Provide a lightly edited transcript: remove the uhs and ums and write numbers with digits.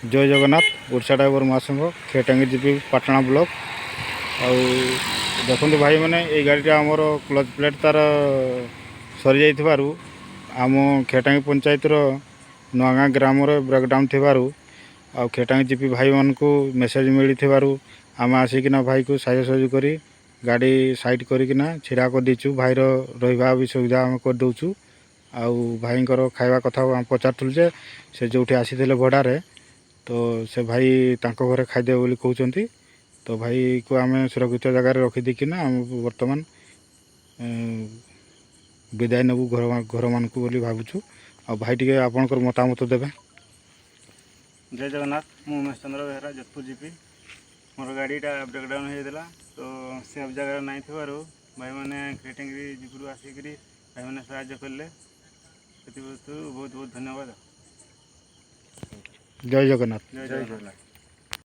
जय जगन्नाथ ओडिशा ड्राइवर महासंघ खेटांगी GP Patna block आउ देखो भाई मैंने ये गाड़ीटा आमर क्लच प्लेट तार सरी जाइथिबारु आम खेटांगी पंचायत नुआगाँ ग्राम ब्रेकडाउन थिबारु आउ खेटांगी जीपी भाई मान को मेसेज मिली आम आसिकिना भाई को साइज सहयोग करी गाड़ी साइड करिकिना छिड़ा कर दीचु भाईर रहा भी सुविधा आम कर दउचु आउ भाईंकर खाଇବା कथा आम पचारुलु जे से जोठी आसीथिले भड़ारे तो से भाई तांको घरे खाइदेव बोली कहउचंती तो भाई को आम सुरक्षित जगह रखिदिकिना आम वर्तमान विदाय नेबू घर मान को बोली भावुछु आ भाई टिके आपनकर मतामत देबे। जय जगन्नाथ मु उमेश चंद्र बेहरा जोधपुर जीपी मोर गाड़ीटा ब्रेकडाउन होता तो सेफ जगह नहीं थी भाई मैंने खेटेंगी जीपुर आसिक भाई मैंने साहाଯ୍य कले बहुत बहुत धन्यवाद। जय जगन्नाथ। जय जगन्नाथ।